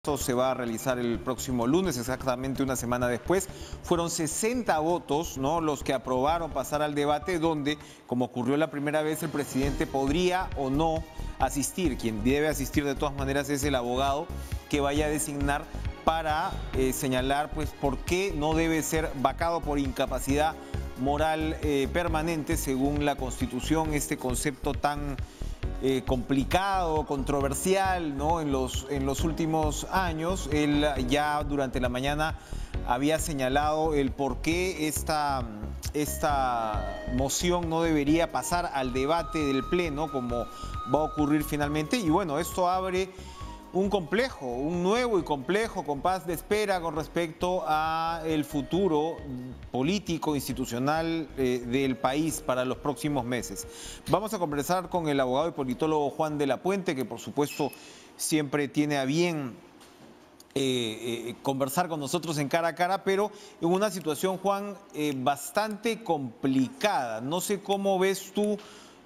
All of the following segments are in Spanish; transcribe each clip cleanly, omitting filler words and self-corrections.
Se va a realizar el próximo lunes, exactamente una semana después. Fueron 60 votos, ¿no?, los que aprobaron pasar al debate, donde, como ocurrió la primera vez, el presidente podría o no asistir. Quien debe asistir de todas maneras es el abogado que vaya a designar para señalar pues por qué no debe ser vacado por incapacidad moral permanente según la Constitución, este concepto tan complicado, controversial, ¿no?, en los últimos años. Él ya durante la mañana había señalado el por qué esta moción no debería pasar al debate del Pleno, como va a ocurrir finalmente. Y bueno, esto abre un nuevo y complejo compás de espera con respecto a el futuro político, institucional del país para los próximos meses. Vamos a conversar con el abogado y politólogo Juan de la Puente, que por supuesto siempre tiene a bien conversar con nosotros en cara a cara, pero en una situación, Juan, bastante complicada. No sé cómo ves tú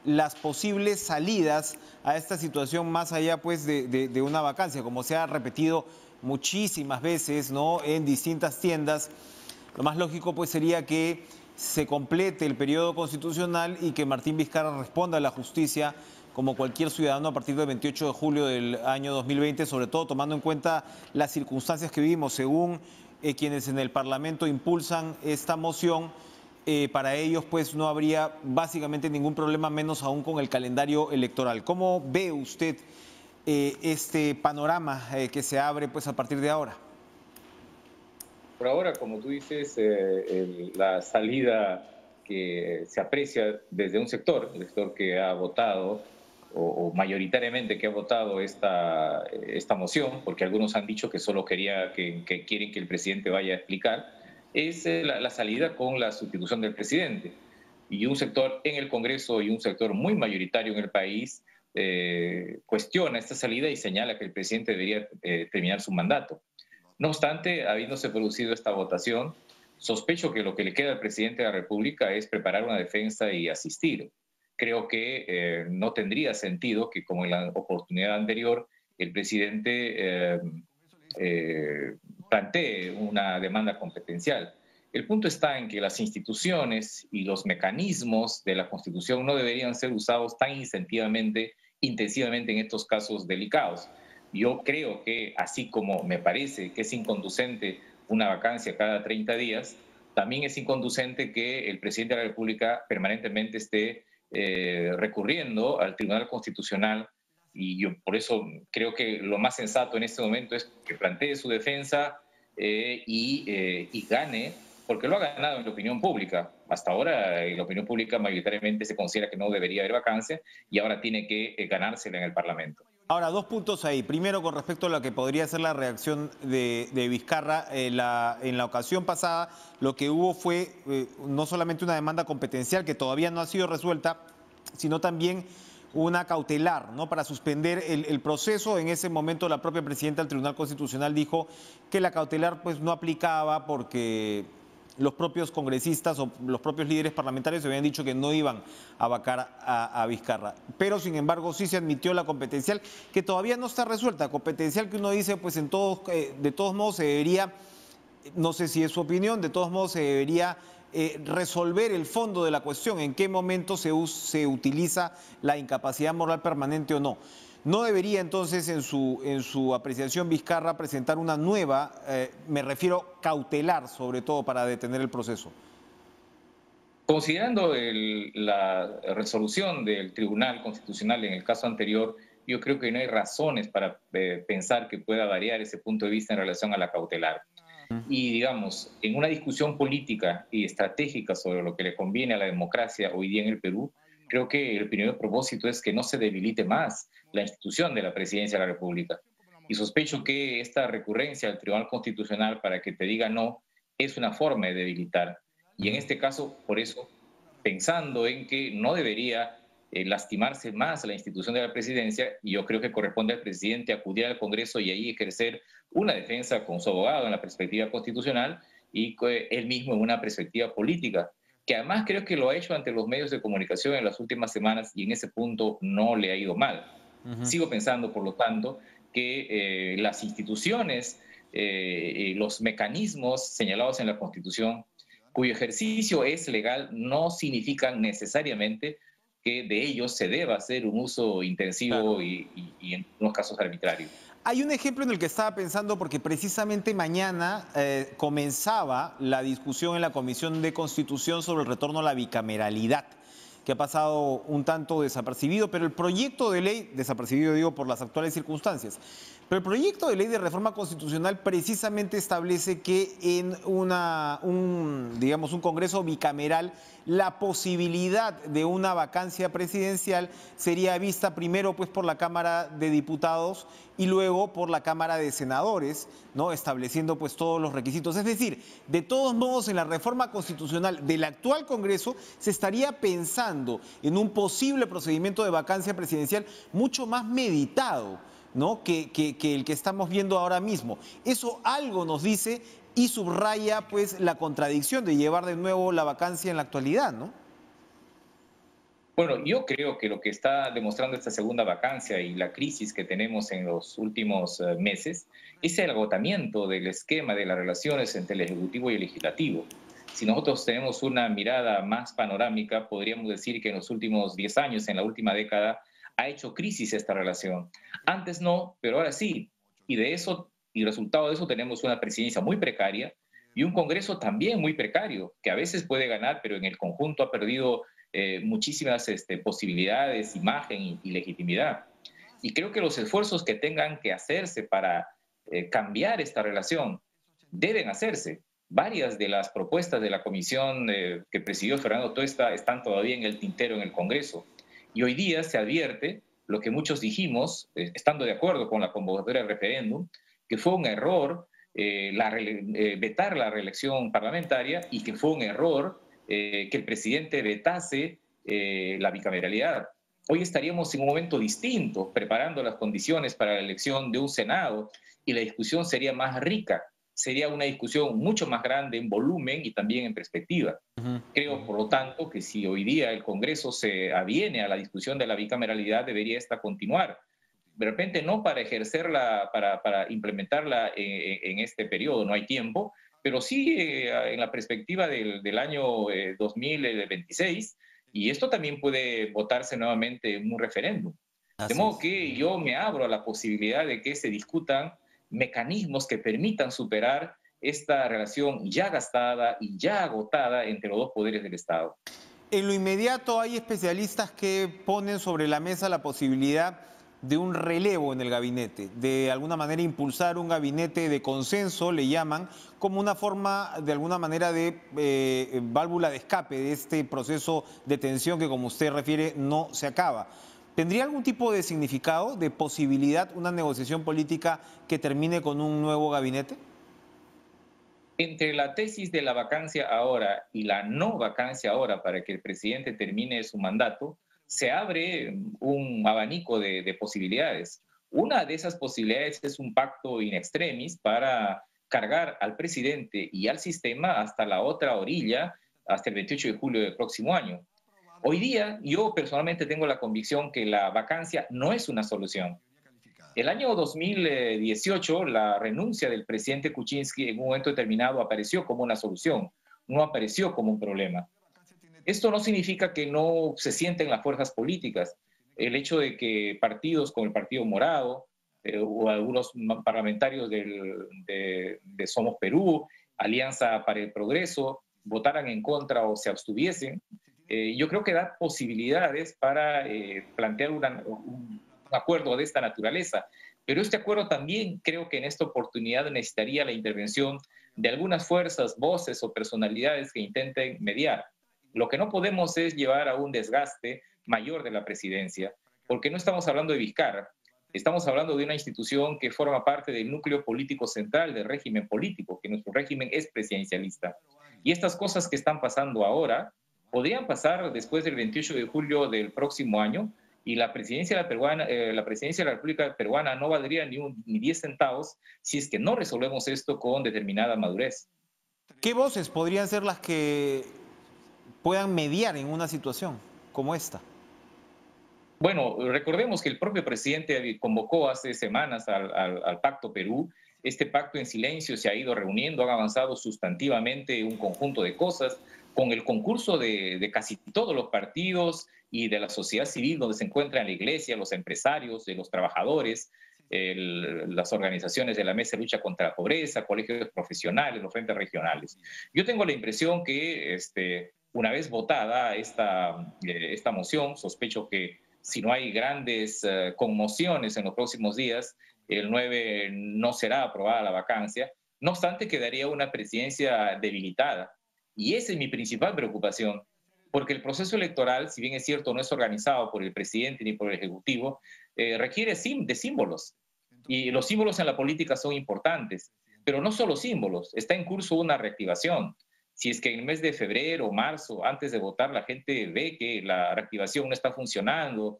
las posibles salidas a esta situación más allá pues de una vacancia, como se ha repetido muchísimas veces, ¿no?, en distintas tiendas. Lo más lógico pues sería que se complete el periodo constitucional y que Martín Vizcarra responda a la justicia como cualquier ciudadano a partir del 28 de julio del año 2020, sobre todo tomando en cuenta las circunstancias que vivimos. Según quienes en el Parlamento impulsan esta moción, para ellos pues no habría básicamente ningún problema, menos aún con el calendario electoral. ¿Cómo ve usted este panorama que se abre pues a partir de ahora? Por ahora, como tú dices, la salida que se aprecia desde un sector, el sector que ha votado o mayoritariamente que ha votado esta moción, porque algunos han dicho que solo que quieren que el presidente vaya a explicar, es la salida con la sustitución del presidente. Y un sector en el Congreso y un sector muy mayoritario en el país cuestiona esta salida y señala que el presidente debería terminar su mandato. No obstante, habiéndose producido esta votación, sospecho que lo que le queda al presidente de la República es preparar una defensa y asistir. Creo que no tendría sentido que, como en la oportunidad anterior, el presidente plantee una demanda competencial. El punto está en que las instituciones y los mecanismos de la Constitución no deberían ser usados tan intensivamente en estos casos delicados. Yo creo que, así como me parece que es inconducente una vacancia cada 30 días, también es inconducente que el presidente de la República permanentemente esté recurriendo al Tribunal Constitucional, y yo por eso creo que lo más sensato en este momento es que plantee su defensa y gane, porque lo ha ganado en la opinión pública. Hasta ahora en la opinión pública mayoritariamente se considera que no debería haber vacancia y ahora tiene que ganársela en el Parlamento. Ahora, dos puntos ahí. Primero, con respecto a lo que podría ser la reacción de Vizcarra. En la ocasión pasada, lo que hubo fue no solamente una demanda competencial que todavía no ha sido resuelta, sino también una cautelar, ¿no?, para suspender el proceso. En ese momento, la propia presidenta del Tribunal Constitucional dijo que la cautelar pues no aplicaba porque los propios congresistas o los propios líderes parlamentarios habían dicho que no iban a vacar a Vizcarra. Pero, sin embargo, sí se admitió la competencial, que todavía no está resuelta. Competencial que uno dice, pues de todos modos se debería, no sé si es su opinión, de todos modos se debería resolver el fondo de la cuestión, en qué momento se utiliza la incapacidad moral permanente o no. ¿No debería entonces en su apreciación Vizcarra presentar una nueva, me refiero cautelar, sobre todo para detener el proceso? Considerando la resolución del Tribunal Constitucional en el caso anterior, yo creo que no hay razones para pensar que pueda variar ese punto de vista en relación a la cautelar. Y digamos, en una discusión política y estratégica sobre lo que le conviene a la democracia hoy día en el Perú, creo que el primer propósito es que no se debilite más la institución de la presidencia de la República. Y sospecho que esta recurrencia al Tribunal Constitucional para que te diga no es una forma de debilitar. Y en este caso, por eso, pensando en que no debería lastimarse más la institución de la presidencia, y yo creo que corresponde al presidente acudir al Congreso y ahí ejercer una defensa con su abogado en la perspectiva constitucional y él mismo en una perspectiva política, que además creo que lo ha hecho ante los medios de comunicación en las últimas semanas y en ese punto no le ha ido mal. Sigo pensando, por lo tanto, que las instituciones, los mecanismos señalados en la Constitución, cuyo ejercicio es legal, no significan necesariamente que de ellos se deba hacer un uso Claro. intensivo y en unos casos arbitrario. Hay un ejemplo en el que estaba pensando porque precisamente mañana comenzaba la discusión en la Comisión de Constitución sobre el retorno a la bicameralidad, que ha pasado un tanto desapercibido, pero el proyecto de ley, desapercibido digo por las actuales circunstancias, pero el proyecto de ley de reforma constitucional precisamente establece que en digamos, un Congreso bicameral la posibilidad de una vacancia presidencial sería vista primero pues por la Cámara de Diputados y luego por la Cámara de Senadores, ¿no? Estableciendo pues todos los requisitos. Es decir, de todos modos en la reforma constitucional del actual Congreso se estaría pensando en un posible procedimiento de vacancia presidencial mucho más meditado, ¿no? que el que estamos viendo ahora mismo. Eso algo nos dice y subraya pues la contradicción de llevar de nuevo la vacancia en la actualidad, ¿no? Bueno, yo creo que lo que está demostrando esta segunda vacancia y la crisis que tenemos en los últimos meses es el agotamiento del esquema de las relaciones entre el Ejecutivo y el Legislativo. Si nosotros tenemos una mirada más panorámica, podríamos decir que en los últimos 10 años, en la última década, ha hecho crisis esta relación. Antes no, pero ahora sí. Y de eso, y resultado de eso, tenemos una presidencia muy precaria y un Congreso también muy precario, que a veces puede ganar, pero en el conjunto ha perdido muchísimas posibilidades, imagen y legitimidad. Y creo que los esfuerzos que tengan que hacerse para cambiar esta relación deben hacerse. Varias de las propuestas de la comisión que presidió Fernando Tuesta están todavía en el tintero en el Congreso. Y hoy día se advierte lo que muchos dijimos, estando de acuerdo con la convocatoria del referéndum, que fue un error vetar la reelección parlamentaria y que fue un error que el presidente vetase la bicameralidad. Hoy estaríamos en un momento distinto, preparando las condiciones para la elección de un Senado y la discusión sería más rica, sería una discusión mucho más grande en volumen y también en perspectiva. Creo, por lo tanto, que si hoy día el Congreso se aviene a la discusión de la bicameralidad, debería esta continuar. De repente no para ejercerla, para implementarla en este periodo, no hay tiempo, pero sí en la perspectiva del año 2026, y esto también puede votarse nuevamente en un referéndum. De Así modo es. que yo me abro a la posibilidad de que se discutan mecanismos que permitan superar esta relación ya gastada y ya agotada entre los dos poderes del Estado. En lo inmediato hay especialistas que ponen sobre la mesa la posibilidad de un relevo en el gabinete, de alguna manera impulsar un gabinete de consenso, le llaman, como una forma, de alguna manera, de válvula de escape de este proceso de tensión que, como usted refiere, no se acaba. ¿Tendría algún tipo de significado, de posibilidad, una negociación política que termine con un nuevo gabinete? Entre la tesis de la vacancia ahora y la no vacancia ahora para que el presidente termine su mandato, se abre un abanico de posibilidades. Una de esas posibilidades es un pacto in extremis para cargar al presidente y al sistema hasta la otra orilla, hasta el 28 de julio del próximo año. Hoy día, yo personalmente tengo la convicción que la vacancia no es una solución. El año 2018, la renuncia del presidente Kuczynski en un momento determinado apareció como una solución, no apareció como un problema. Esto no significa que no se sienten las fuerzas políticas. El hecho de que partidos como el Partido Morado o algunos parlamentarios de Somos Perú, Alianza para el Progreso, votaran en contra o se abstuviesen, yo creo que da posibilidades para plantear un acuerdo de esta naturaleza. Pero este acuerdo también creo que en esta oportunidad necesitaría la intervención de algunas fuerzas, voces o personalidades que intenten mediar. Lo que no podemos es llevar a un desgaste mayor de la presidencia, porque no estamos hablando de Vizcarra, estamos hablando de una institución que forma parte del núcleo político central del régimen político, que nuestro régimen es presidencialista. Y estas cosas que están pasando ahora podrían pasar después del 28 de julio del próximo año y la presidencia de la República Peruana no valdría ni 10 centavos si es que no resolvemos esto con determinada madurez. ¿Qué voces podrían ser las que puedan mediar en una situación como esta? Bueno, recordemos que el propio presidente convocó hace semanas al Pacto Perú. Este pacto en silencio se ha ido reuniendo, han avanzado sustantivamente un conjunto de cosas con el concurso de casi todos los partidos y de la sociedad civil, donde se encuentran la iglesia, los empresarios, los trabajadores, las organizaciones de la Mesa de Lucha contra la Pobreza, colegios profesionales, los frentes regionales. Yo tengo la impresión que una vez votada esta moción, sospecho que si no hay grandes conmociones en los próximos días, el 9 no será aprobada la vacancia. No obstante, quedaría una presidencia debilitada. Y esa es mi principal preocupación, porque el proceso electoral, si bien es cierto, no es organizado por el presidente ni por el Ejecutivo, requiere de símbolos. Y los símbolos en la política son importantes, pero no solo símbolos, está en curso una reactivación. Si es que en el mes de febrero o marzo, antes de votar, la gente ve que la reactivación no está funcionando,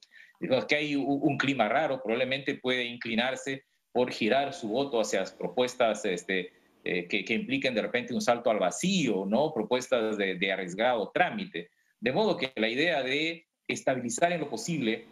que hay clima raro, probablemente puede inclinarse por girar su voto hacia las propuestas que impliquen de repente un salto al vacío, ¿no? Propuestas de arriesgado trámite. De modo que la idea de estabilizar en lo posible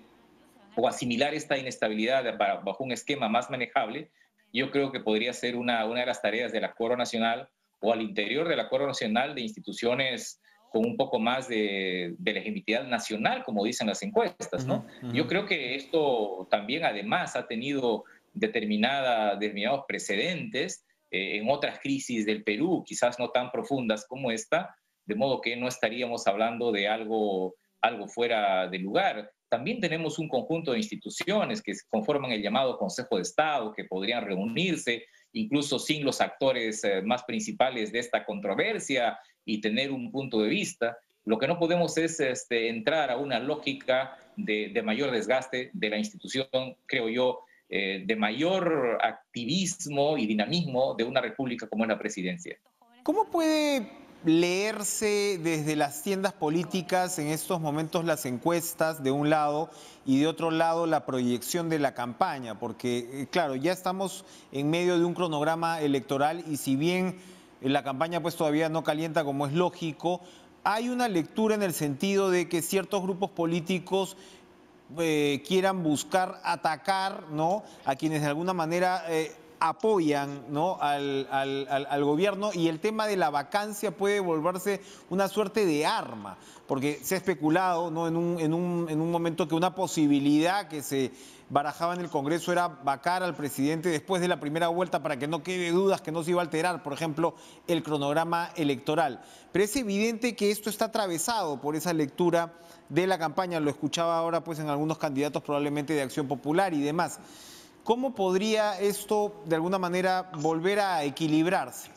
o asimilar esta inestabilidad bajo un esquema más manejable, yo creo que podría ser una de las tareas del Acuerdo Nacional o al interior del Acuerdo Nacional de instituciones con un poco más de legitimidad nacional, como dicen las encuestas, ¿no? Yo creo que esto también además ha tenido determinados precedentes en otras crisis del Perú, quizás no tan profundas como esta, de modo que no estaríamos hablando de algo fuera de lugar. También tenemos un conjunto de instituciones que conforman el llamado Consejo de Estado, que podrían reunirse incluso sin los actores más principales de esta controversia y tener un punto de vista. Lo que no podemos es entrar a una lógica de mayor desgaste de la institución, creo yo, de mayor activismo y dinamismo de una república como es la presidencia. ¿Cómo puede leerse desde las tiendas políticas en estos momentos las encuestas de un lado y de otro lado la proyección de la campaña? Porque, claro, ya estamos en medio de un cronograma electoral y si bien la campaña pues todavía no calienta como es lógico, hay una lectura en el sentido de que ciertos grupos políticos quieran buscar atacar, ¿no?, a quienes de alguna manera apoyan, ¿no?, al gobierno, y el tema de la vacancia puede volverse una suerte de arma, porque se ha especulado, ¿no?, en un momento que una posibilidad que se barajaba en el Congreso era vacar al presidente después de la primera vuelta para que no quede dudas que no se iba a alterar, por ejemplo, el cronograma electoral. Pero es evidente que esto está atravesado por esa lectura de la campaña, lo escuchaba ahora pues en algunos candidatos probablemente de Acción Popular y demás. ¿Cómo podría esto de alguna manera volver a equilibrarse?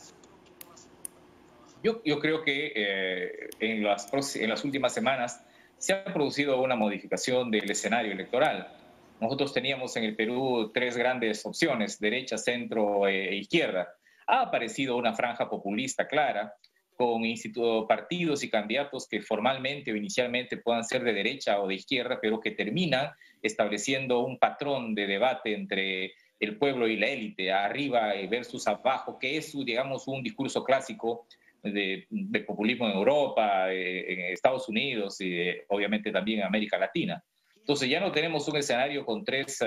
Yo creo que en las últimas semanas se ha producido una modificación del escenario electoral. Nosotros teníamos en el Perú tres grandes opciones, derecha, centro e izquierda. Ha aparecido una franja populista clara, con partidos y candidatos que formalmente o inicialmente puedan ser de derecha o de izquierda, pero que terminan estableciendo un patrón de debate entre el pueblo y la élite, arriba versus abajo, que es, digamos, un discurso clásico de populismo en Europa, en Estados Unidos y obviamente también en América Latina. Entonces ya no tenemos un escenario con tres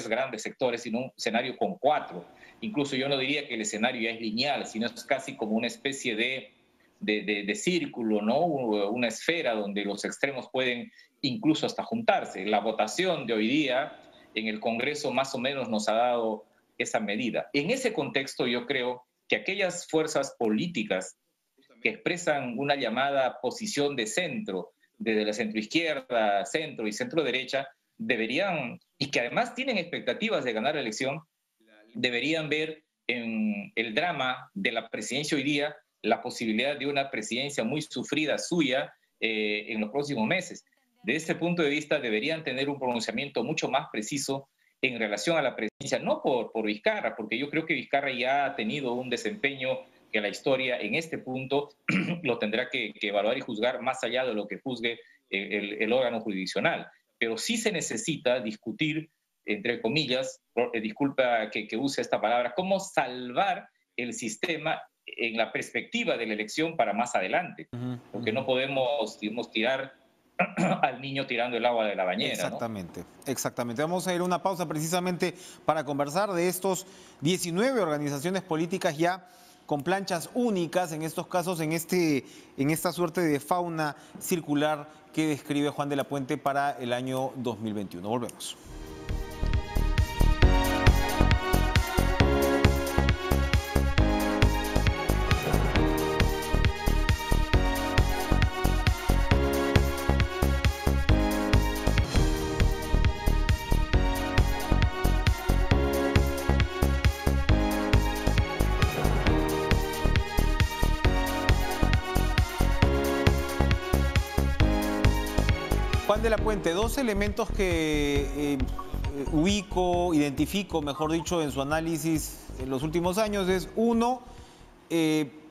grandes sectores, sino un escenario con cuatro. Incluso yo no diría que el escenario ya es lineal, sino es casi como una especie de círculo, ¿no? Una esfera donde los extremos pueden incluso hasta juntarse. La votación de hoy día en el Congreso más o menos nos ha dado esa medida. En ese contexto yo creo que aquellas fuerzas políticas que expresan una llamada posición de centro, desde la centroizquierda, centro y centro derecha, deberían, y que además tienen expectativas de ganar la elección, deberían ver en el drama de la presidencia hoy día la posibilidad de una presidencia muy sufrida suya en los próximos meses. De este punto de vista deberían tener un pronunciamiento mucho más preciso en relación a la presidencia, no por Vizcarra, porque yo creo que Vizcarra ya ha tenido un desempeño que la historia en este punto lo tendrá que evaluar y juzgar más allá de lo que juzgue el órgano jurisdiccional. Pero sí se necesita discutir, entre comillas, disculpa que use esta palabra, cómo salvar el sistema en la perspectiva de la elección para más adelante. Porque no podemos, digamos, tirar al niño tirando el agua de la bañera, Exactamente, exactamente. Vamos a ir a una pausa precisamente para conversar de estos 19 organizaciones políticas ya con planchas únicas, en estos casos, en esta suerte de fauna circular que describe Juan de la Puente para el año 2021. Volvemos. Juan de la Puente, dos elementos que identifico, mejor dicho, en su análisis en los últimos años es, uno,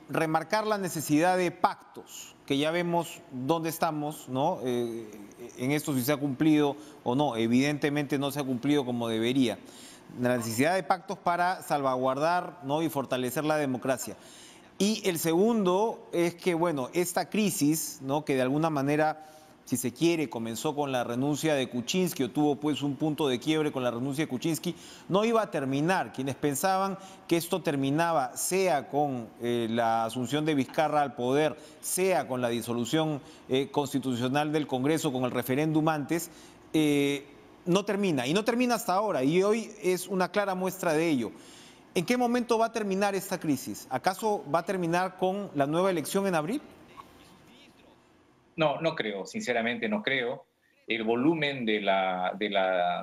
remarcar la necesidad de pactos, que ya vemos dónde estamos, ¿no? En esto si se ha cumplido o no, evidentemente no se ha cumplido como debería. La necesidad de pactos para salvaguardar, ¿no?, y fortalecer la democracia. Y el segundo es que, bueno, esta crisis, ¿no?, que de alguna manera, si se quiere, comenzó con la renuncia de Kuczynski o tuvo pues un punto de quiebre con la renuncia de Kuczynski, no iba a terminar. Quienes pensaban que esto terminaba, sea con la asunción de Vizcarra al poder, sea con la disolución constitucional del Congreso, con el referéndum antes, no termina. Y no termina hasta ahora, y hoy es una clara muestra de ello. ¿En qué momento va a terminar esta crisis? ¿Acaso va a terminar con la nueva elección en abril? No, no creo, sinceramente no creo. El volumen de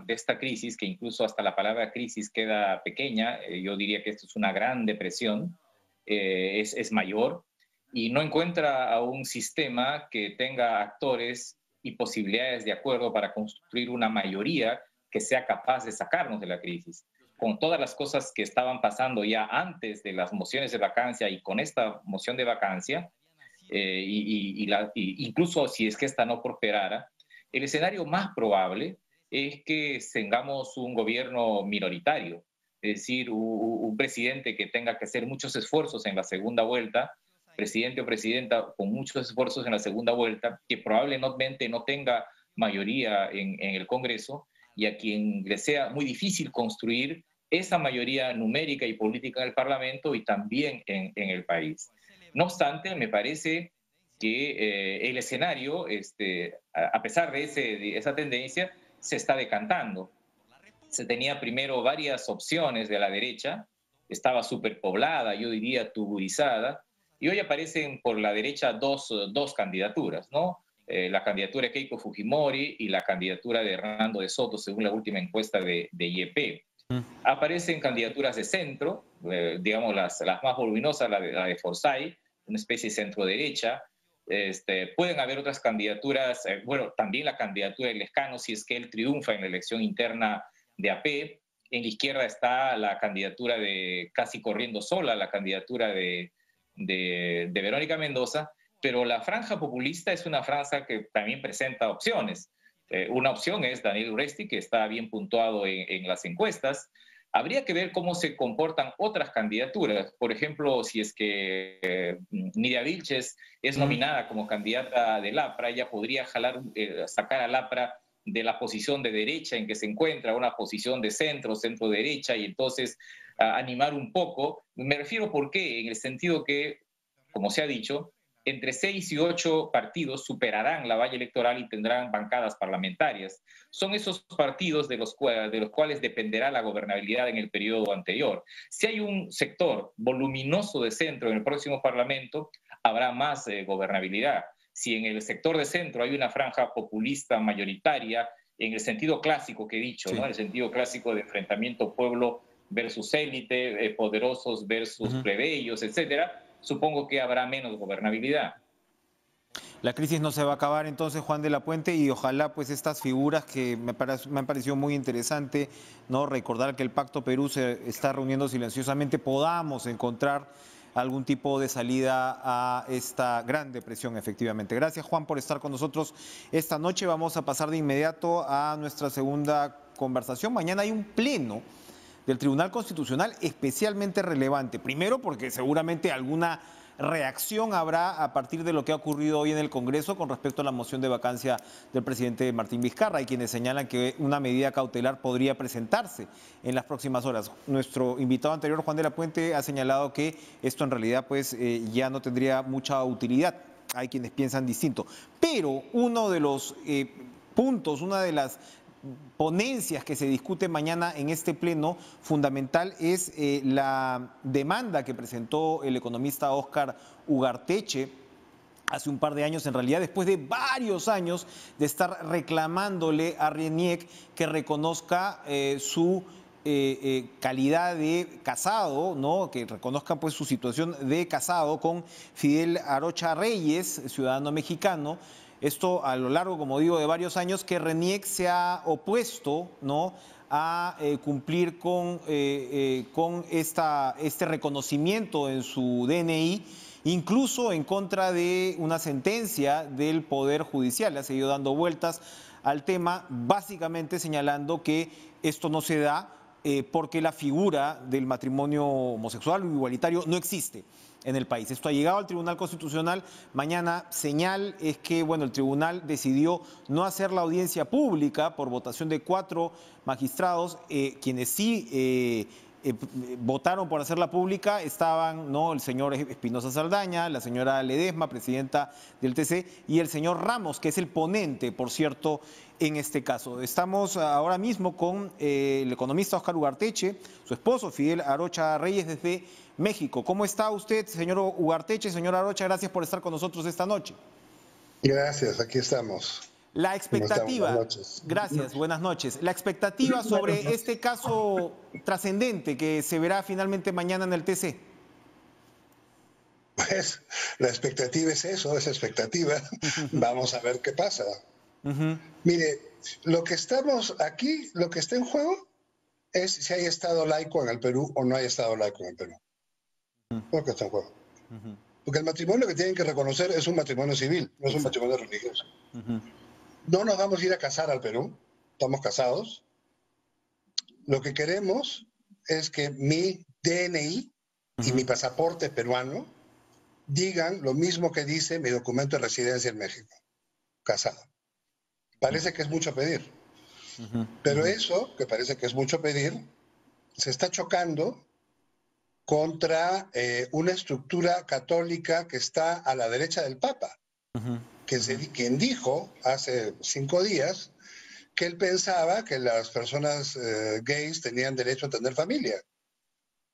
esta crisis, que incluso hasta la palabra crisis queda pequeña, yo diría que esto es una gran depresión, es mayor, y no encuentra a un sistema que tenga actores y posibilidades de acuerdo para construir una mayoría que sea capaz de sacarnos de la crisis. Con todas las cosas que estaban pasando ya antes de las mociones de vacancia y con esta moción de vacancia, incluso si es que esta no prosperara, el escenario más probable es que tengamos un gobierno minoritario, es decir, un presidente que tenga que hacer muchos esfuerzos en la segunda vuelta, presidente o presidenta con muchos esfuerzos en la segunda vuelta, que probablemente no tenga mayoría en el Congreso y a quien le sea muy difícil construir esa mayoría numérica y política en el Parlamento y también en el país. No obstante, me parece que el escenario, a pesar de esa tendencia, se está decantando. Se tenía primero varias opciones de la derecha, estaba superpoblada, yo diría tuburizada, y hoy aparecen por la derecha dos candidaturas, ¿no? La candidatura de Keiko Fujimori y la candidatura de Hernando de Soto, según la última encuesta de IEP. Aparecen candidaturas de centro, digamos las más voluminosas, la de Forsyth, una especie de centro-derecha. Pueden haber otras candidaturas, bueno, también la candidatura de Lescano, si es que él triunfa en la elección interna de AP. En la izquierda está la candidatura de, casi corriendo sola, la candidatura de Verónica Mendoza, pero la franja populista es una franja que también presenta opciones. Una opción es Daniel Urresti, que está bien puntuado en las encuestas. Habría que ver cómo se comportan otras candidaturas. Por ejemplo, si es que Nidia Vilches es nominada como candidata del APRA, ella podría sacar al APRA de la posición de derecha en que se encuentra, una posición de centro-derecha, y entonces animar un poco. Me refiero por qué, en el sentido que, como se ha dicho, entre 6 y 8 partidos superarán la valla electoral y tendrán bancadas parlamentarias. Son esos partidos de los cuales dependerá la gobernabilidad en el periodo anterior. Si hay un sector voluminoso de centro en el próximo Parlamento, habrá más gobernabilidad. Si en el sector de centro hay una franja populista mayoritaria, en el sentido clásico que he dicho, sí, ¿no? El sentido clásico de enfrentamiento pueblo versus élite, poderosos versus plebeyos, etcétera, supongo que habrá menos gobernabilidad. La crisis no se va a acabar entonces, Juan de la Puente, y ojalá pues estas figuras que me han parecido muy interesante, ¿no? Recordar que el Pacto Perú se está reuniendo silenciosamente, podamos encontrar algún tipo de salida a esta gran depresión, efectivamente. Gracias, Juan, por estar con nosotros esta noche. Vamos a pasar de inmediato a nuestra segunda conversación. Mañana hay un pleno del Tribunal Constitucional especialmente relevante. Primero porque seguramente alguna reacción habrá a partir de lo que ha ocurrido hoy en el Congreso con respecto a la moción de vacancia del presidente Martín Vizcarra. Hay quienes señalan que una medida cautelar podría presentarse en las próximas horas. Nuestro invitado anterior, Juan de la Puente, ha señalado que esto en realidad pues ya no tendría mucha utilidad. Hay quienes piensan distinto. Pero uno de los puntos, una de las ponencias que se discute mañana en este pleno fundamental es la demanda que presentó el economista Óscar Ugarteche hace un par de años, en realidad después de varios años de estar reclamándole a RENIEC que reconozca su calidad de casado, ¿no? Que reconozca pues su situación de casado con Fidel Arocha Reyes, ciudadano mexicano. Esto a lo largo, como digo, de varios años que RENIEC se ha opuesto, ¿no?, a cumplir con este reconocimiento en su DNI, incluso en contra de una sentencia del Poder Judicial. Le ha seguido dando vueltas al tema, básicamente señalando que esto no se da porque la figura del matrimonio homosexual o igualitario no existe en el país. Esto ha llegado al Tribunal Constitucional. Mañana señal es que, bueno, el tribunal decidió no hacer la audiencia pública por votación de 4 magistrados, quienes sí votaron por hacerla pública. Estaban, ¿no?, el señor Espinosa Saldaña, la señora Ledesma, presidenta del TC, y el señor Ramos, que es el ponente, por cierto, en este caso. Estamos ahora mismo con el economista Óscar Ugarteche, su esposo Fidel Arocha Reyes desde México. ¿Cómo está usted, señor Ugarteche? Señor Arocha, gracias por estar con nosotros esta noche. Gracias, aquí estamos. La expectativa, buenas noches. Gracias, buenas noches. La expectativa sobre este caso trascendente que se verá finalmente mañana en el TC. Pues la expectativa es eso, esa expectativa. Vamos a ver qué pasa. Mire, lo que estamos aquí, lo que está en juego es si hay Estado laico en el Perú o no hay Estado laico en el Perú. Lo que está en juego. Porque el matrimonio que tienen que reconocer es un matrimonio civil, no es un matrimonio religioso. No nos vamos a ir a casar al Perú, estamos casados. Lo que queremos es que mi DNI y mi pasaporte peruano digan lo mismo que dice mi documento de residencia en México, casado. Parece que es mucho pedir, pero eso, que parece que es mucho pedir, se está chocando contra una estructura católica que está a la derecha del Papa, quien dijo hace 5 días que él pensaba que las personas gays tenían derecho a tener familia.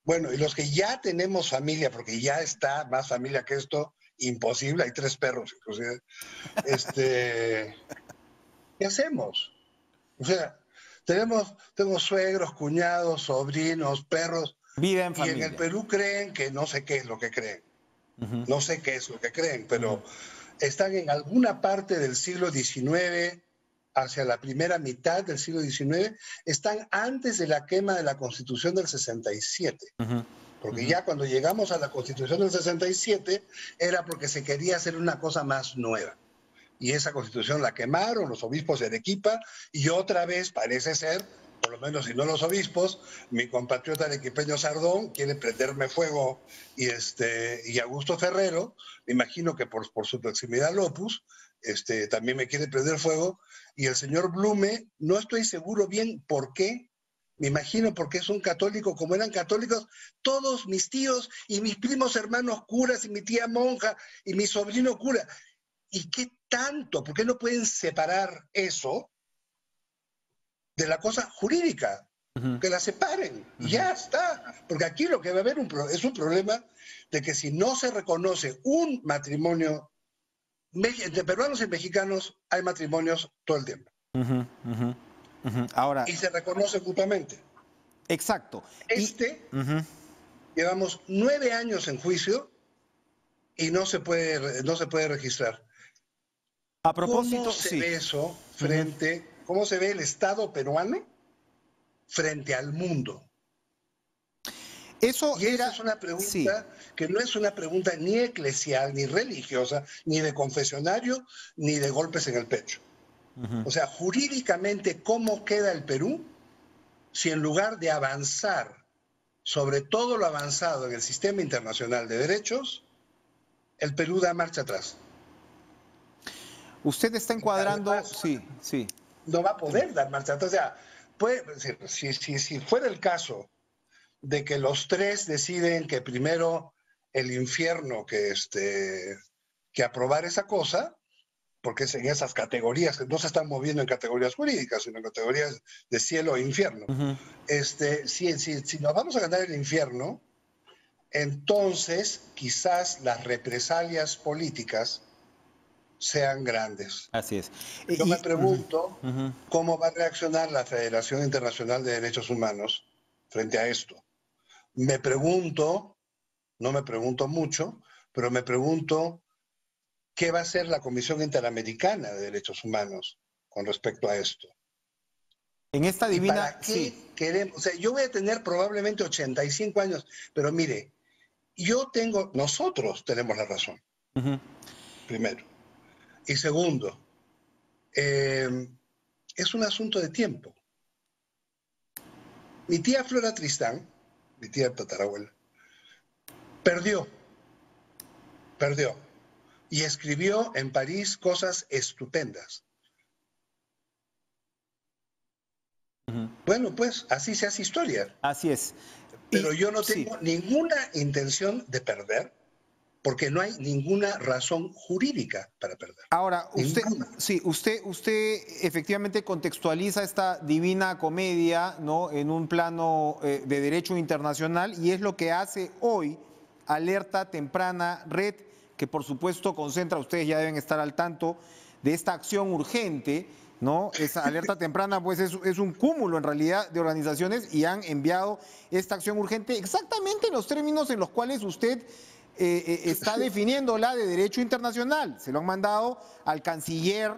Bueno, y los que ya tenemos familia, porque ya está más familia que esto, imposible, hay 3 perros inclusive, ¿qué hacemos? O sea, tenemos suegros, cuñados, sobrinos, perros, vida en y familia. en el Perú creen que no sé qué es lo que creen. No sé qué es lo que creen, pero están en alguna parte del siglo XIX, hacia la primera mitad del siglo XIX, están antes de la quema de la Constitución del 67. Porque ya cuando llegamos a la Constitución del 67 era porque se quería hacer una cosa más nueva. Y esa Constitución la quemaron los obispos de Arequipa y otra vez parece ser, por lo menos si no los obispos, mi compatriota arequipeño Sardón quiere prenderme fuego y Augusto Ferrero, me imagino que por su proximidad al Opus, también me quiere prender fuego, y el señor Blume, no estoy seguro bien por qué, me imagino porque es un católico, como eran católicos todos mis tíos y mis primos hermanos curas y mi tía monja y mi sobrino cura. ¿Y qué tanto? ¿Por qué no pueden separar eso de la cosa jurídica? Que la separen y ya está. Porque aquí lo que va a haber es un problema de que si no se reconoce un matrimonio entre peruanos y mexicanos, hay matrimonios todo el tiempo. Ahora, y se reconoce mutuamente. Exacto. Llevamos 9 años en juicio y no se puede registrar. A propósito, ¿Cómo se ve eso cómo se ve el Estado peruano frente al mundo? Esa es una pregunta que no es una pregunta ni eclesial, ni religiosa, ni de confesionario, ni de golpes en el pecho. O sea, jurídicamente, ¿cómo queda el Perú si en lugar de avanzar sobre todo lo avanzado en el sistema internacional de derechos, el Perú da marcha atrás. Usted está encuadrando, Además, sí. no va a poder dar marcha atrás. O sea, puede, si fuera el caso de que los tres deciden que primero el infierno que aprobar esa cosa, porque es en esas categorías, que no se están moviendo en categorías jurídicas, sino en categorías de cielo e infierno. Si nos vamos a ganar el infierno, entonces quizás las represalias políticas sean grandes. Así es. Yo me pregunto cómo va a reaccionar la Federación Internacional de Derechos Humanos frente a esto. Me pregunto, no me pregunto mucho, pero me pregunto qué va a hacer la Comisión Interamericana de Derechos Humanos con respecto a esto. En esta divina... ¿Y para qué queremos? O sea, yo voy a tener probablemente 85 años, pero mire, nosotros tenemos la razón, primero. Y segundo, es un asunto de tiempo. Mi tía Flora Tristán, mi tía tatarabuela, perdió. Y escribió en París cosas estupendas. Bueno, pues así se hace historia. Así es. Pero yo no tengo ninguna intención de perder, porque no hay ninguna razón jurídica para perder. Ahora, usted efectivamente contextualiza esta divina comedia, ¿no?, en un plano de derecho internacional, y es lo que hace hoy Alerta Temprana Red, que por supuesto concentra, ustedes ya deben estar al tanto de esta acción urgente, ¿no? Esa alerta temprana pues es un cúmulo en realidad de organizaciones, y han enviado esta acción urgente exactamente en los términos en los cuales usted está definiéndola de derecho internacional. Se lo han mandado al canciller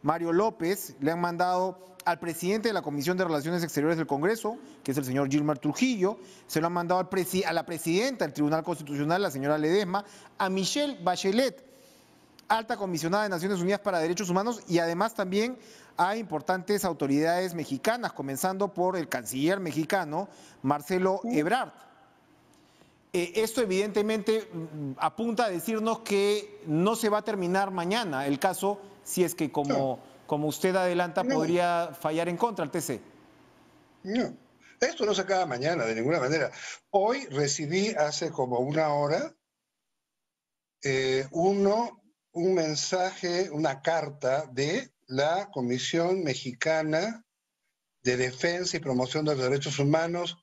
Mario López, le han mandado al presidente de la Comisión de Relaciones Exteriores del Congreso, que es el señor Gilmar Trujillo, se lo han mandado a la presidenta del Tribunal Constitucional, la señora Ledesma, a Michelle Bachelet, alta comisionada de Naciones Unidas para Derechos Humanos, y además también a importantes autoridades mexicanas, comenzando por el canciller mexicano, Marcelo Ebrard. Esto evidentemente apunta a decirnos que no se va a terminar mañana el caso, si es que como usted adelanta podría fallar en contra el TC. No, esto no se acaba mañana de ninguna manera. Hoy recibí hace como una hora un mensaje, una carta de la Comisión Mexicana de Defensa y Promoción de los Derechos Humanos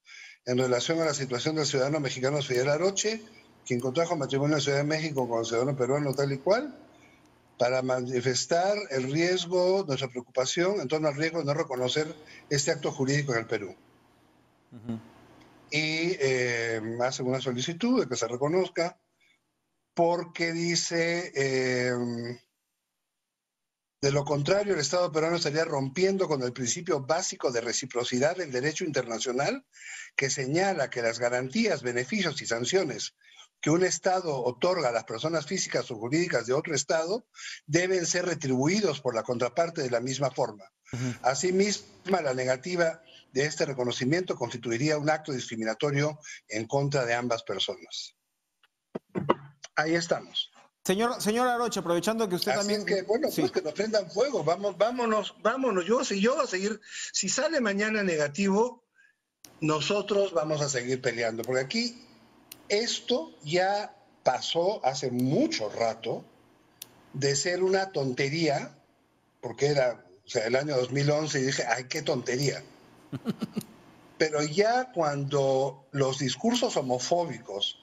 en relación a la situación del ciudadano mexicano Fidel Aroche, quien contrajo matrimonio en Ciudad de México con el ciudadano peruano tal y cual, para manifestar el riesgo, nuestra preocupación en torno al riesgo de no reconocer este acto jurídico en el Perú. Y hacen una solicitud de que se reconozca, porque dice, de lo contrario, el Estado peruano estaría rompiendo con el principio básico de reciprocidad del derecho internacional, que señala que las garantías, beneficios y sanciones que un Estado otorga a las personas físicas o jurídicas de otro Estado deben ser retribuidos por la contraparte de la misma forma. Asimismo, la negativa de este reconocimiento constituiría un acto discriminatorio en contra de ambas personas. Ahí estamos. Señor Aroche, aprovechando que usted Así también... es que, bueno, pues que nos prendan fuego, vámonos. Yo voy a seguir, si sale mañana negativo, nosotros vamos a seguir peleando, porque aquí esto ya pasó hace mucho rato de ser una tontería, porque era, o sea, el año 2011, y dije, ay, qué tontería. Pero ya cuando los discursos homofóbicos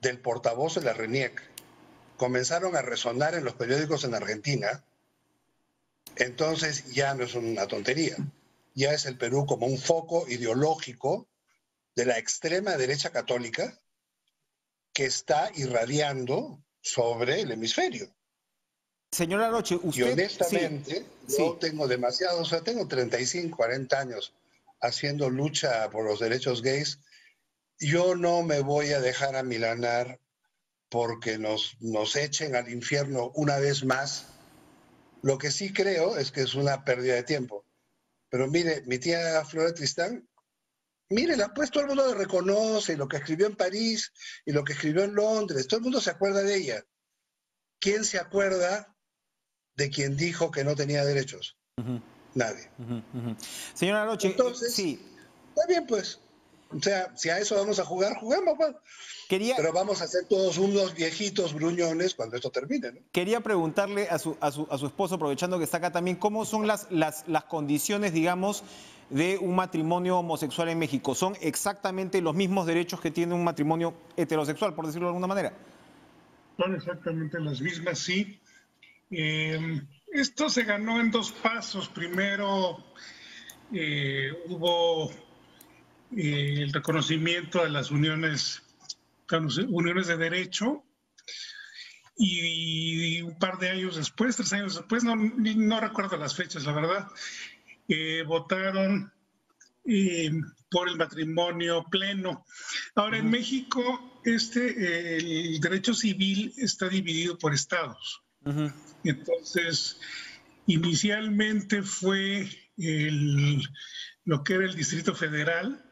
del portavoz de la RENIEC comenzaron a resonar en los periódicos en Argentina, entonces ya no es una tontería. Ya es el Perú como un foco ideológico de la extrema derecha católica que está irradiando sobre el hemisferio. Señor Aroche, usted... Y honestamente, yo tengo demasiado, o sea, tengo 35, 40 años haciendo lucha por los derechos gays. Yo no me voy a dejar amilanar porque nos echen al infierno una vez más. Lo que sí creo es que es una pérdida de tiempo. Pero mire, mi tía Flora Tristán Mire, pues todo el mundo lo reconoce, lo que escribió en París y lo que escribió en Londres, todo el mundo se acuerda de ella. ¿Quién se acuerda de quien dijo que no tenía derechos? Nadie. Señora Aroche, entonces, sí. Está bien, pues. O sea, si a eso vamos a jugar, jugamos, pues. Pero vamos a ser todos unos viejitos gruñones cuando esto termine, ¿no? Quería preguntarle a su esposo, aprovechando que está acá también, ¿cómo son las condiciones, digamos, de un matrimonio homosexual en México? ¿Son exactamente los mismos derechos que tiene un matrimonio heterosexual, por decirlo de alguna manera? Son exactamente las mismas, sí. Esto se ganó en dos pasos. Primero hubo el reconocimiento de las uniones de derecho, y un par de años después, 3 años después, no recuerdo las fechas, la verdad, votaron por el matrimonio pleno. Ahora, en México, el derecho civil está dividido por estados. Entonces, inicialmente fue lo que era el Distrito Federal,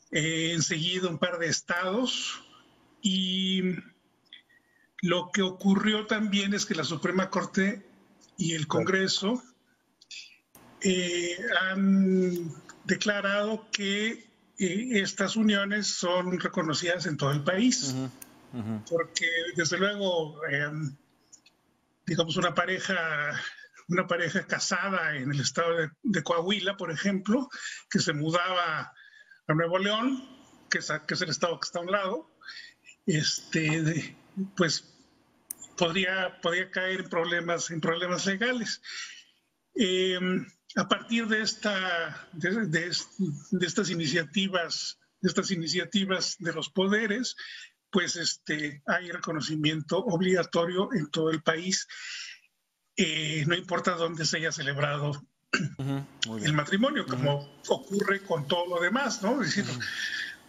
enseguida un par de estados, y lo que ocurrió también es que la Suprema Corte y el Congreso han declarado que estas uniones son reconocidas en todo el país, porque desde luego, digamos, una pareja casada en el estado de Coahuila, por ejemplo, que se mudaba a Nuevo León, que es el estado que está a un lado, pues podría caer en problemas legales. A partir de estas iniciativas de los poderes, pues hay reconocimiento obligatorio en todo el país, no importa dónde se haya celebrado el matrimonio, como ocurre con todo lo demás, ¿no? Es decir,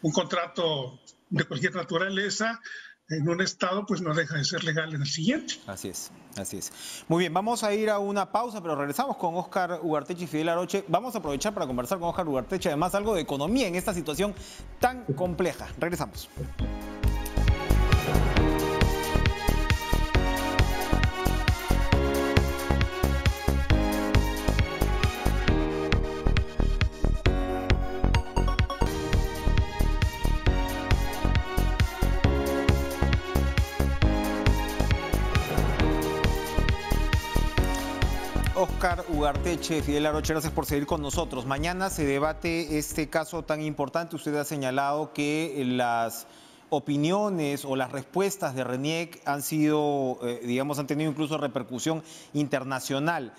un contrato de cualquier naturaleza en un estado, pues no deja de ser legal en el siguiente. Así es, así es. Muy bien, vamos a ir a una pausa, pero regresamos con Óscar Ugarteche y Fidel Aroche. Vamos a aprovechar para conversar con Óscar Ugarteche, además algo de economía en esta situación tan compleja. Regresamos. Óscar Ugarteche, Fidel Aroche, gracias por seguir con nosotros. Mañana se debate este caso tan importante. Usted ha señalado que las opiniones o las respuestas de RENIEC han sido, han tenido incluso repercusión internacional.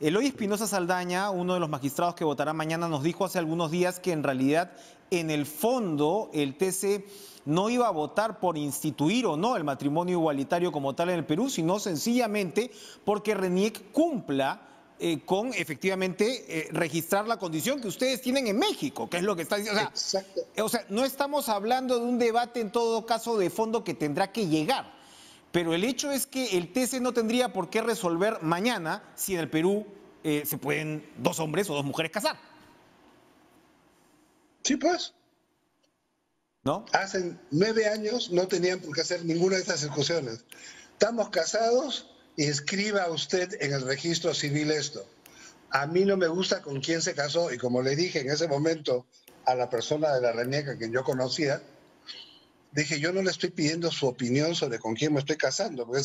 Eloy Espinosa Saldaña, uno de los magistrados que votará mañana, nos dijo hace algunos días que en realidad, en el fondo, el TC no iba a votar por instituir o no el matrimonio igualitario como tal en el Perú, sino sencillamente porque RENIEC cumpla con efectivamente registrar la condición que ustedes tienen en México, que es lo que está diciendo. O sea, no estamos hablando de un debate en todo caso de fondo que tendrá que llegar, pero el hecho es que el TC no tendría por qué resolver mañana si en el Perú se pueden 2 hombres o 2 mujeres casar. Sí, pues. ¿No? Hace 9 años no tenían por qué hacer ninguna de estas discusiones. Estamos casados y escriba usted en el registro civil esto. A mí no me gusta con quién se casó, y como le dije en ese momento a la persona de la RENIEC a quien yo conocía, dije, yo no le estoy pidiendo su opinión sobre con quién me estoy casando, porque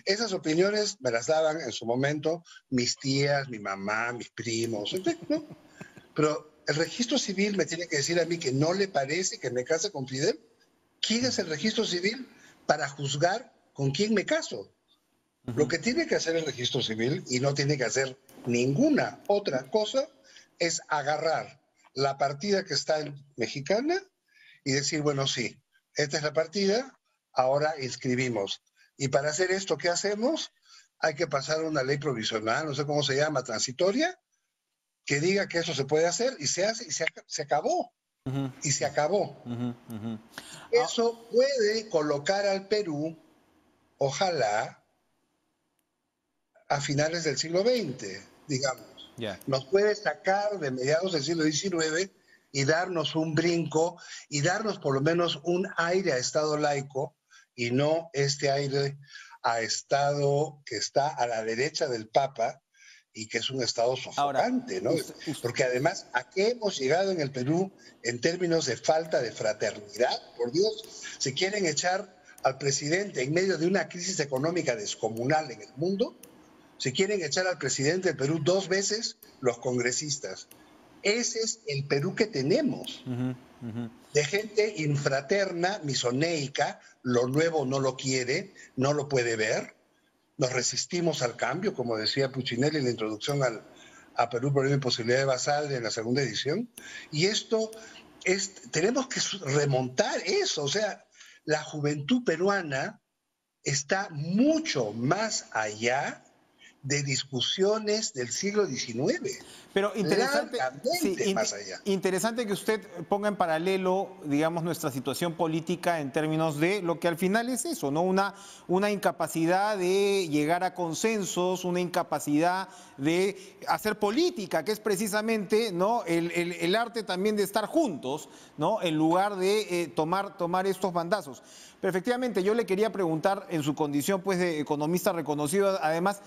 esas opiniones me las daban en su momento mis tías, mi mamá, mis primos, ¿no? Pero el registro civil me tiene que decir a mí que no le parece que me case con Fidel. ¿Quién es el registro civil para juzgar con quién me caso? Lo que tiene que hacer el registro civil, y no tiene que hacer ninguna otra cosa, es agarrar la partida que está en mexicana y decir, bueno, sí, esta es la partida, ahora inscribimos. Y para hacer esto, ¿qué hacemos? Hay que pasar una ley provisional, no sé cómo se llama, transitoria, que diga que eso se puede hacer, y se hace, y se acabó. Y se acabó. Eso puede colocar al Perú, ojalá, a finales del siglo XX, digamos. Nos puede sacar de mediados del siglo XIX y darnos un brinco y darnos por lo menos un aire a Estado laico y no este aire a Estado que está a la derecha del Papa y que es un Estado sofocante, Ahora, ¿no? Porque además, ¿a qué hemos llegado en el Perú en términos de falta de fraternidad? Por Dios, se quieren echar al presidente en medio de una crisis económica descomunal en el mundo, se quieren echar al presidente del Perú 2 veces los congresistas. Ese es el Perú que tenemos, de gente infraterna, misoneica, lo nuevo no lo quiere, no lo puede ver, nos resistimos al cambio, como decía Puccinelli en la introducción a Perú, Problema y Posibilidad de Basal en la segunda edición, y esto tenemos que remontar eso, o sea, la juventud peruana está mucho más allá de discusiones del siglo XIX. Pero interesante, largamente más allá. Interesante que usted ponga en paralelo, digamos, nuestra situación política en términos de lo que al final es eso, ¿no? Una incapacidad de llegar a consensos, una incapacidad de hacer política, que es precisamente, ¿no?, el arte también de estar juntos, ¿no?, en lugar de tomar estos bandazos. Pero efectivamente, yo le quería preguntar, en su condición, pues, de economista reconocido, además,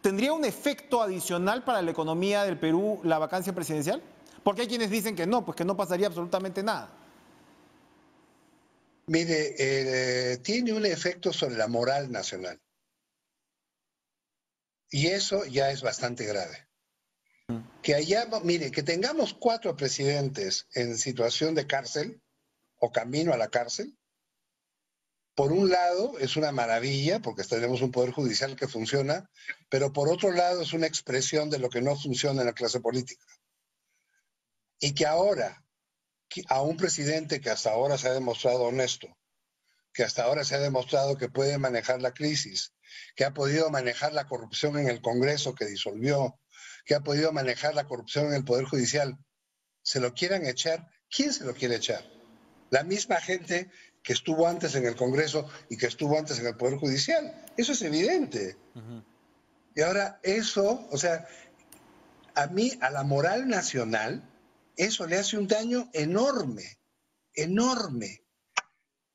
¿tendría un efecto adicional para la economía del Perú la vacancia presidencial? Porque hay quienes dicen que no, pues que no pasaría absolutamente nada. Mire, tiene un efecto sobre la moral nacional. Y eso ya es bastante grave. Que tengamos 4 presidentes en situación de cárcel o camino a la cárcel, por un lado es una maravilla porque tenemos un poder judicial que funciona, pero por otro lado es una expresión de lo que no funciona en la clase política. Y que ahora, a un presidente que hasta ahora se ha demostrado honesto, que hasta ahora se ha demostrado que puede manejar la crisis, que ha podido manejar la corrupción en el Congreso que disolvió, que ha podido manejar la corrupción en el Poder Judicial, se lo quieran echar. ¿Quién se lo quiere echar? La misma gente que estuvo antes en el Congreso y que estuvo antes en el Poder Judicial. Eso es evidente. Y ahora eso, o sea, a la moral nacional, eso le hace un daño enorme, enorme.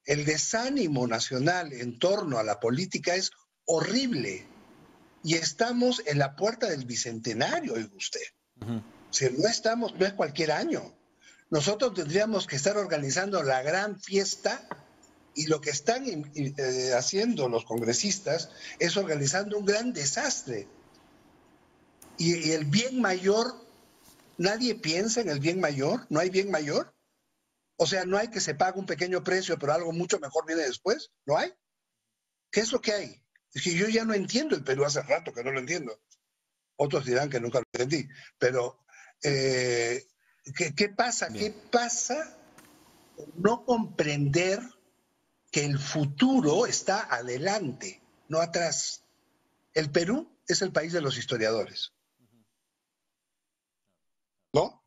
El desánimo nacional en torno a la política es horrible. Y estamos en la puerta del bicentenario, oiga usted. Si no estamos, no es cualquier año. Nosotros tendríamos que estar organizando la gran fiesta y lo que están haciendo los congresistas es organizando un gran desastre. Y el bien mayor, nadie piensa en el bien mayor, no hay bien mayor. O sea, no hay que se pague un pequeño precio, pero algo mucho mejor viene después, ¿no hay? ¿Qué es lo que hay? Es que yo ya no entiendo el Perú, hace rato que no lo entiendo. Otros dirán que nunca lo entendí, pero ¿qué pasa? Bien. ¿Qué pasa con no comprender que el futuro está adelante, no atrás? El Perú es el país de los historiadores, ¿no?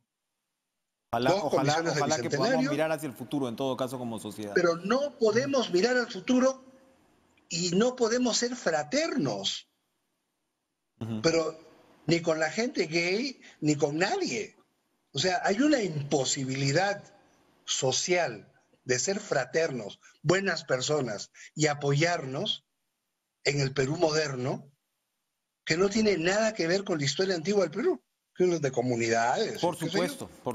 Ojalá que podamos mirar hacia el futuro, en todo caso, como sociedad. Pero no podemos mirar al futuro y no podemos ser fraternos. Pero ni con la gente gay, ni con nadie. O sea, hay una imposibilidad social de ser fraternos, buenas personas y apoyarnos en el Perú moderno que no tiene nada que ver con la historia antigua del Perú, que uno es de comunidades. Por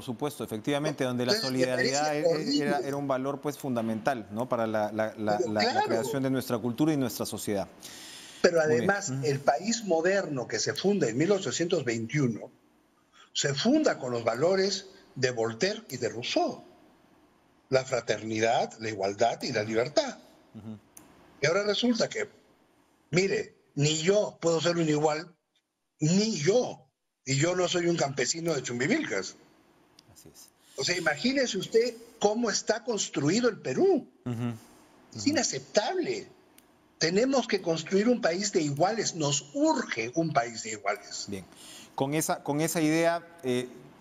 supuesto, efectivamente, donde la solidaridad era un valor, pues, fundamental, ¿no?, para la creación de nuestra cultura y nuestra sociedad. Pero además, el país moderno que se funda en 1821 se funda con los valores de Voltaire y de Rousseau. La fraternidad, la igualdad y la libertad. Y ahora resulta que, mire, ni yo puedo ser un igual, ni yo. Y yo no soy un campesino de Chumbivilcas. Así es. O sea, imagínese usted cómo está construido el Perú. Es inaceptable. Tenemos que construir un país de iguales, nos urge un país de iguales. Bien, con esa idea,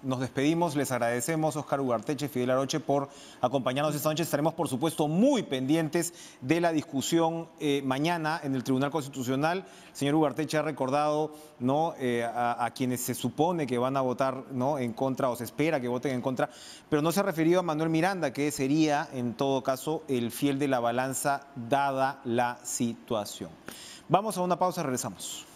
nos despedimos, les agradecemos Óscar Ugarteche, Fidel Aroche por acompañarnos esta noche. Estaremos, por supuesto, muy pendientes de la discusión mañana en el Tribunal Constitucional. El señor Ugarteche ha recordado, ¿no?, a quienes se supone que van a votar, ¿no?, en contra, o se espera que voten en contra, pero no se ha referido a Manuel Miranda, que sería, en todo caso, el fiel de la balanza dada la situación. Vamos a una pausa, regresamos.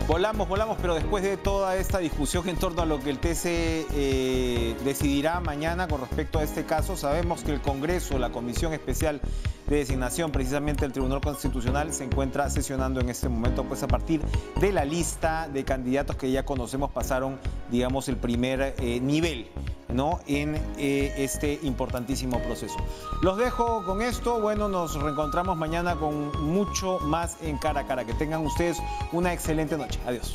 Volamos, pero después de toda esta discusión en torno a lo que el TC decidirá mañana con respecto a este caso, sabemos que el Congreso, la Comisión Especial de Designación, precisamente el Tribunal Constitucional, se encuentra sesionando en este momento, pues a partir de la lista de candidatos que ya conocemos, pasaron, digamos, el primer nivel, ¿no?, en este importantísimo proceso. Los dejo con esto. Bueno, nos reencontramos mañana con mucho más en Cara a Cara. Que tengan ustedes una excelente noche. Adiós.